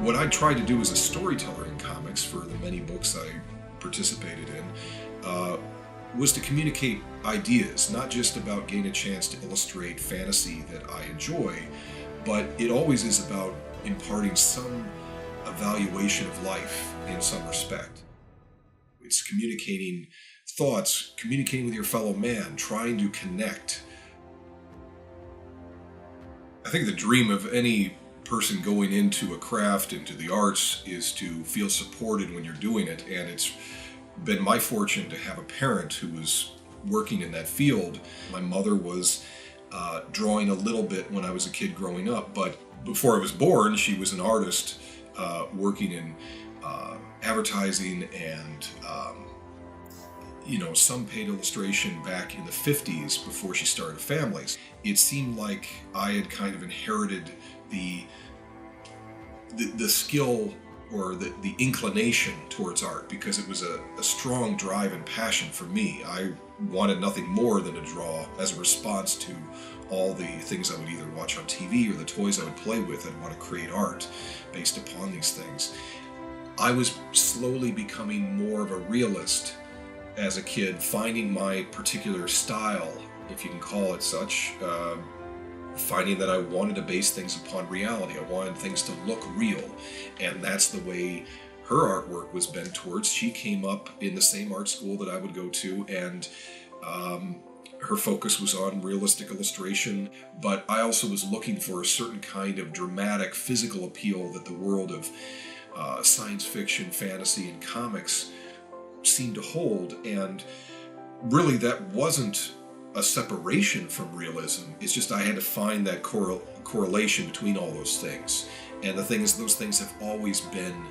What I tried to do as a storyteller in comics for the many books I participated in was to communicate ideas, not just about getting a chance to illustrate fantasy that I enjoy, but it always is about imparting some evaluation of life in some respect. It's communicating thoughts, communicating with your fellow man, trying to connect. I think the dream of any person going into a craft, into the arts, is to feel supported when you're doing it, and it's been my fortune to have a parent who was working in that field. My mother was drawing a little bit when I was a kid growing up, but before I was born, she was an artist working in advertising and some paid illustration back in the 50s before she started a family. It seemed like I had kind of inherited the skill or the inclination towards art, because it was a strong drive and passion for me. I wanted nothing more than to draw as a response to all the things I would either watch on TV or the toys I would play with. I'd want to create art based upon these things. I was slowly becoming more of a realist as a kid, finding my particular style, if you can call it such, finding that I wanted to base things upon reality. I wanted things to look real, and that's the way her artwork was bent towards. She came up in the same art school that I would go to, and her focus was on realistic illustration, but I also was looking for a certain kind of dramatic, physical appeal that the world of science fiction, fantasy, and comics seemed to hold, and really that wasn't a separation from realism. It's just I had to find that correlation between all those things. And the thing is, those things have always been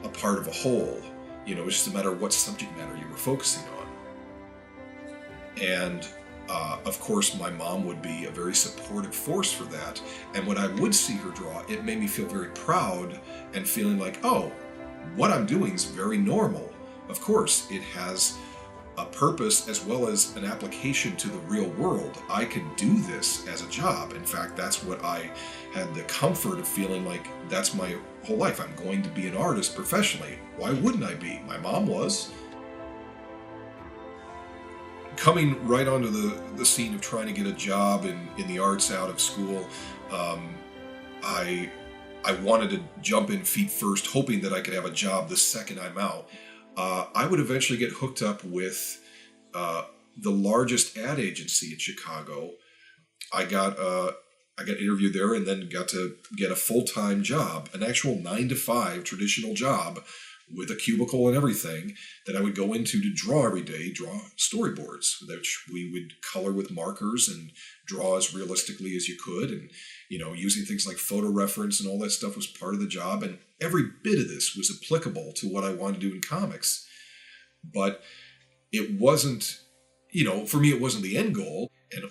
a part of a whole. It's just a matter of what subject matter you were focusing on. And of course, my mom would be a very supportive force for that. And when I would see her draw, it made me feel very proud and feeling like, oh, what I'm doing is very normal. Of course, it has a purpose as well as an application to the real world. I could do this as a job. In fact, that's what I had the comfort of feeling like that's my whole life. I'm going to be an artist professionally. Why wouldn't I be? My mom was. Coming right onto the scene of trying to get a job in the arts out of school, I wanted to jump in feet first, hoping that I could have a job the second I'm out. I would eventually get hooked up with the largest ad agency in Chicago. I got interviewed there, and then got to get a full-time job, an actual 9-to-5 traditional job with a cubicle and everything that I would go into to draw every day, draw storyboards, which we would color with markers and draw as realistically as you could. And, using things like photo reference and all that stuff was part of the job. And every bit of this was applicable to what I wanted to do in comics. But it wasn't, for me, it wasn't the end goal. And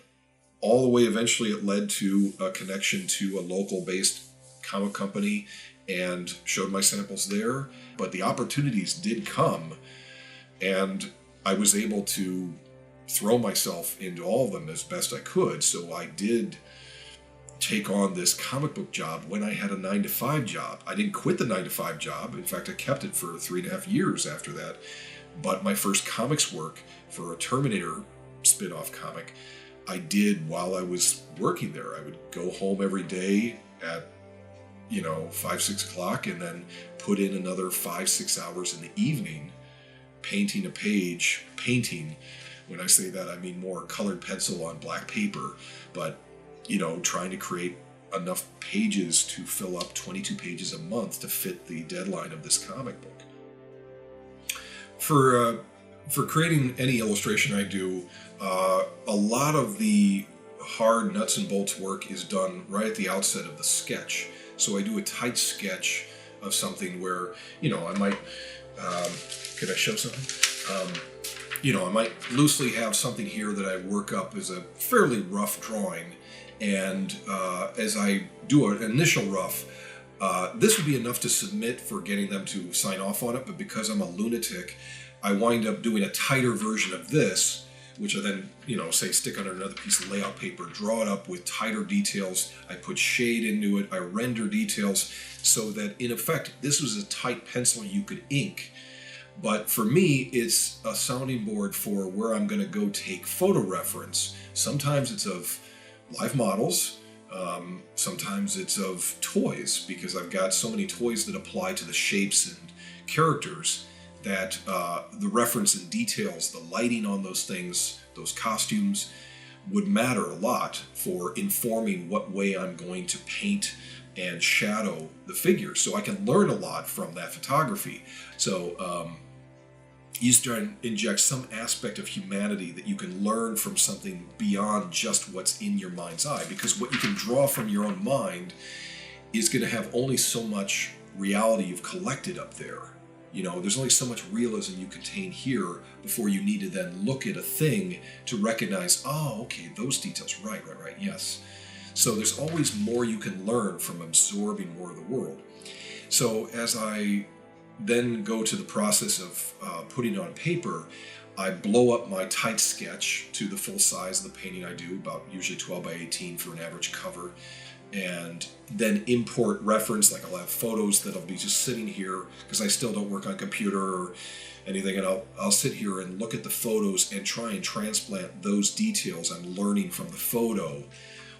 all the way eventually it led to a connection to a local-based comic company, and showed my samples there. But the opportunities did come, and I was able to throw myself into all of them as best I could. So I did take on this comic book job when I had a 9-to-5 job. I didn't quit the 9-to-5 job. In fact, I kept it for 3.5 years after that. But my first comics work for a Terminator spin-off comic, I did while I was working there. I would go home every day at 5-6 o'clock, and then put in another 5-6 hours in the evening painting a page. Painting, when I say that, I mean more colored pencil on black paper, but trying to create enough pages to fill up 22 pages a month to fit the deadline of this comic book. For creating any illustration I do, a lot of the hard nuts and bolts work is done right at the outset of the sketch. So I do a tight sketch of something where, I might, could I show something? I might loosely have something here that I work up as a fairly rough drawing. And as I do an initial rough, this would be enough to submit for getting them to sign off on it. But because I'm a lunatic, I wind up doing a tighter version of this, which I then, say stick on another piece of layout paper, draw it up with tighter details. I put shade into it. I render details so that, in effect, this was a tight pencil you could ink. But for me, it's a sounding board for where I'm going to go take photo reference. Sometimes it's of live models. Sometimes it's of toys, because I've got so many toys that apply to the shapes and characters that the reference and details, the lighting on those things, those costumes, would matter a lot for informing what way I'm going to paint and shadow the figure. So I can learn a lot from that photography. So you start to inject some aspect of humanity that you can learn from something beyond just what's in your mind's eye, because what you can draw from your own mind is going to have only so much reality you've collected up there. There's only so much realism you contain here before you need to then look at a thing to recognize, oh, okay, those details, right, yes. So there's always more you can learn from absorbing more of the world. So as I then go to the process of putting it on paper, I blow up my tight sketch to the full size of the painting I do, about usually 12 by 18 for an average cover, and then import reference, like I'll have photos that'll be just sitting here, because I still don't work on a computer or anything, and I'll sit here and look at the photos and try and transplant those details I'm learning from the photo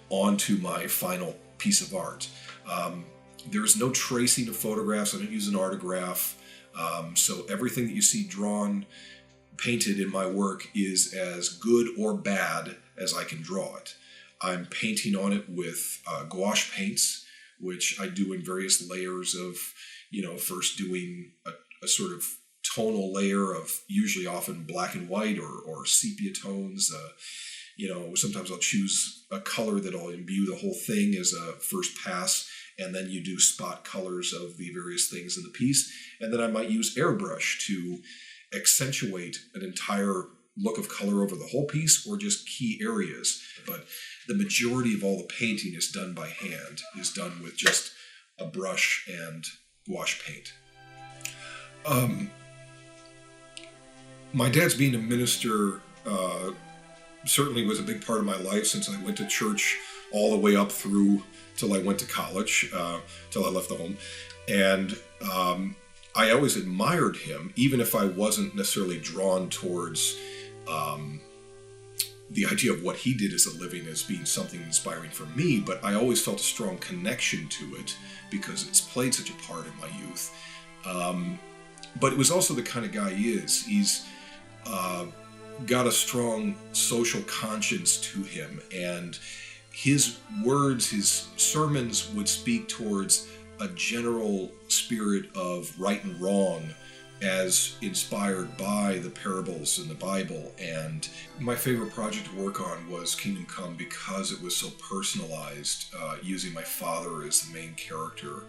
onto my final piece of art. There is no tracing of photographs. I don't use an artograph. So everything that you see drawn, painted in my work is as good or bad as I can draw it. I'm painting on it with gouache paints, which I do in various layers of, first doing a sort of tonal layer of usually often black and white or sepia tones. Sometimes I'll choose a color that'll imbue the whole thing as a first pass, and then you do spot colors of the various things in the piece. And then I might use airbrush to accentuate an entire look of color over the whole piece, or just key areas. But the majority of all the painting is done by hand, is done with just a brush and gouache paint. My dad's being a minister certainly was a big part of my life, since I went to church all the way up through till I went to college, till I left the home. And I always admired him, even if I wasn't necessarily drawn towards the idea of what he did as a living as being something inspiring for me, but I always felt a strong connection to it because it's played such a part in my youth. But it was also the kind of guy he is. He's got a strong social conscience to him, and his words, his sermons would speak towards a general spirit of right and wrong as inspired by the parables in the Bible. And my favorite project to work on was Kingdom Come, because it was so personalized, using my father as the main character.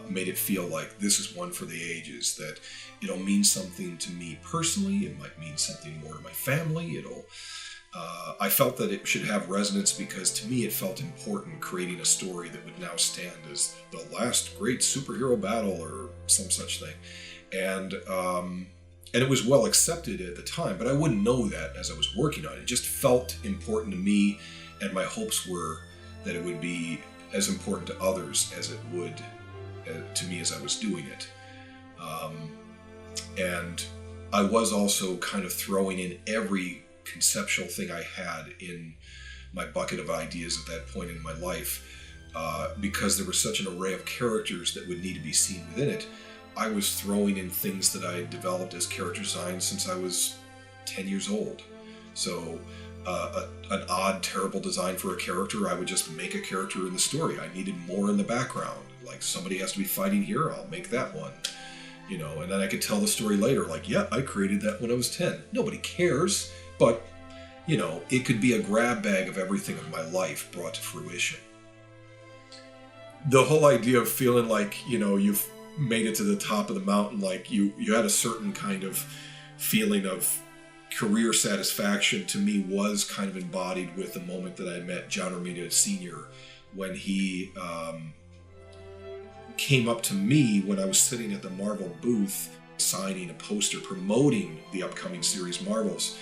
Made it feel like this is one for the ages, that it'll mean something to me personally, it might mean something more to my family, I felt that it should have resonance because to me it felt important, creating a story that would now stand as the last great superhero battle or some such thing. And it was well accepted at the time, but I wouldn't know that as I was working on it. It just felt important to me, and my hopes were that it would be as important to others as it would to me as I was doing it. And I was also kind of throwing in every conceptual thing I had in my bucket of ideas at that point in my life, because there was such an array of characters that would need to be seen within it. I was throwing in things that I had developed as character design since I was 10 years old. So an odd, terrible design for a character, I would just make a character in the story. I needed more in the background. Like, somebody has to be fighting here, I'll make that one. And then I could tell the story later, like, yeah, I created that when I was 10. Nobody cares, but, it could be a grab bag of everything of my life brought to fruition. The whole idea of feeling like, you've made it to the top of the mountain, like you had a certain kind of feeling of career satisfaction, to me was kind of embodied with the moment that I met John Romita Sr. when he came up to me when I was sitting at the Marvel booth signing a poster promoting the upcoming series Marvels.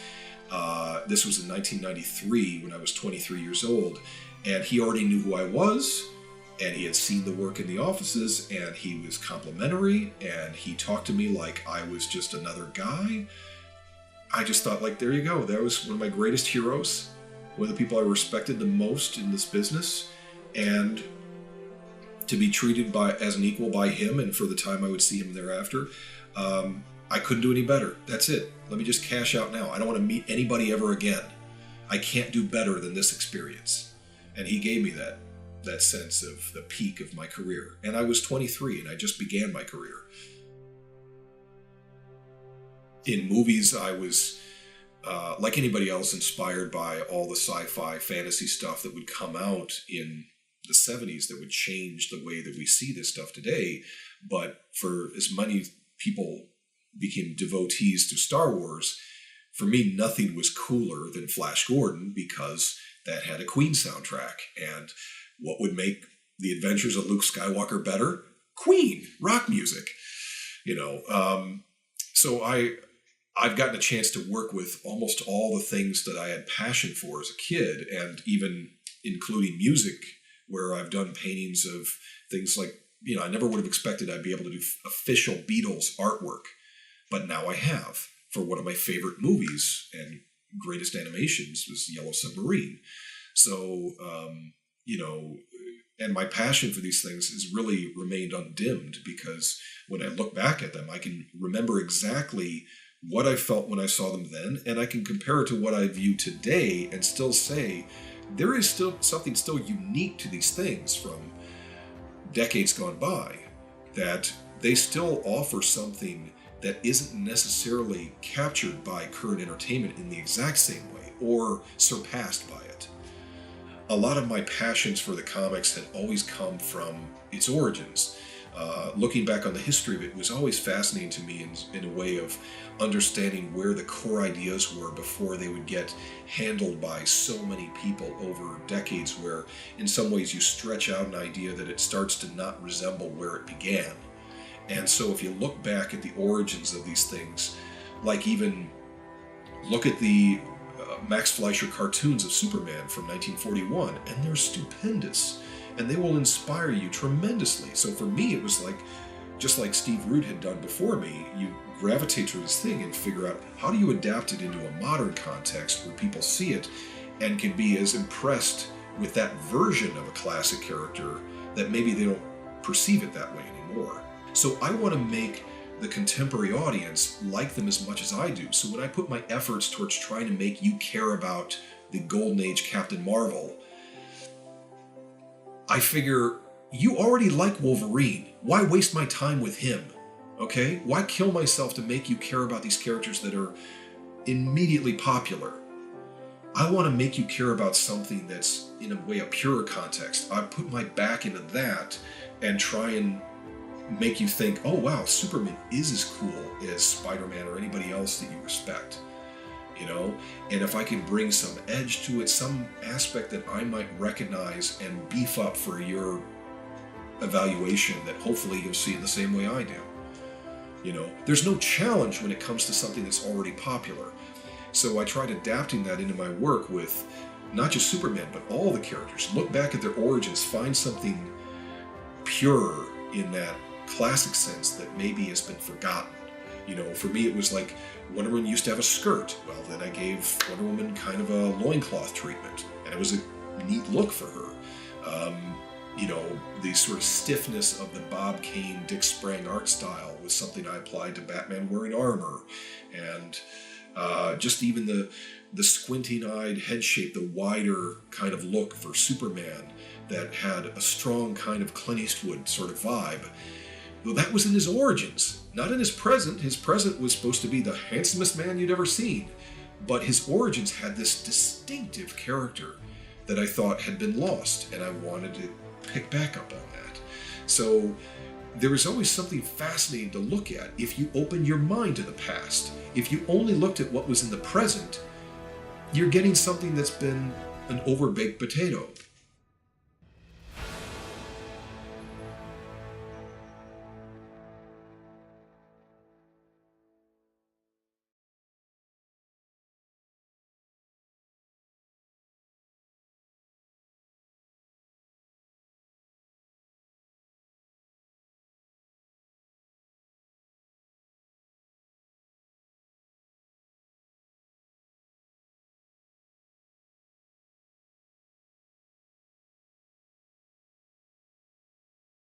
This was in 1993 when I was 23 years old, and he already knew who I was, and he had seen the work in the offices, and he was complimentary, and he talked to me like I was just another guy. I just thought, like, there you go. That was one of my greatest heroes, one of the people I respected the most in this business, and to be treated as an equal by him, and for the time I would see him thereafter, I couldn't do any better. That's it. Let me just cash out now. I don't want to meet anybody ever again. I can't do better than this experience. And he gave me that sense of the peak of my career. And I was 23 and I just began my career. In movies, I was, like anybody else, inspired by all the sci-fi fantasy stuff that would come out in the 70s that would change the way that we see this stuff today. But for as many people became devotees to Star Wars, for me, nothing was cooler than Flash Gordon, because that had a Queen soundtrack. And what would make the adventures of Luke Skywalker better? Queen, rock music. So I've gotten a chance to work with almost all the things that I had passion for as a kid, and even including music, where I've done paintings of things like, I never would have expected I'd be able to do official Beatles artwork. But now I have, for one of my favorite movies and greatest animations was Yellow Submarine. So, and my passion for these things has really remained undimmed, because when I look back at them, I can remember exactly what I felt when I saw them then, and I can compare it to what I view today and still say, there is still something still unique to these things from decades gone by, that they still offer something that isn't necessarily captured by current entertainment in the exact same way or surpassed by it. A lot of my passions for the comics had always come from its origins. Looking back on the history of it was always fascinating to me in a way of understanding where the core ideas were before they would get handled by so many people over decades, where in some ways you stretch out an idea that it starts to not resemble where it began. And so if you look back at the origins of these things, like even look at the Max Fleischer cartoons of Superman from 1941, and they're stupendous, and they will inspire you tremendously. So for me, it was like, just like Steve Root had done before me, you gravitate to this thing and figure out, how do you adapt it into a modern context where people see it and can be as impressed with that version of a classic character that maybe they don't perceive it that way anymore. So I want to make the contemporary audience like them as much as I do. So when I put my efforts towards trying to make you care about the Golden Age Captain Marvel, I figure you already like Wolverine. Why waste my time with him? Okay? Why kill myself to make you care about these characters that are immediately popular? I want to make you care about something that's, in a way, a purer context. I put my back into that and try and make you think, oh wow, Superman is as cool as Spider-Man or anybody else that you respect. And if I can bring some edge to it, some aspect that I might recognize and beef up for your evaluation, that hopefully you'll see it the same way I do. There's no challenge when it comes to something that's already popular. So I tried adapting that into my work with not just Superman, but all the characters. Look back at their origins, find something pure in that classic sense that maybe has been forgotten. For me, it was like Wonder Woman used to have a skirt. Well, then I gave Wonder Woman kind of a loincloth treatment, and it was a neat look for her. The sort of stiffness of the Bob Kane, Dick Sprang art style was something I applied to Batman wearing armor, and just even the squinting-eyed head shape, the wider kind of look for Superman that had a strong kind of Clint Eastwood sort of vibe. Well, that was in his origins, not in his present. His present was supposed to be the handsomest man you'd ever seen, but his origins had this distinctive character that I thought had been lost, and I wanted to pick back up on that. So there is always something fascinating to look at if you open your mind to the past. If you only looked at what was in the present, you're getting something that's been an overbaked potato.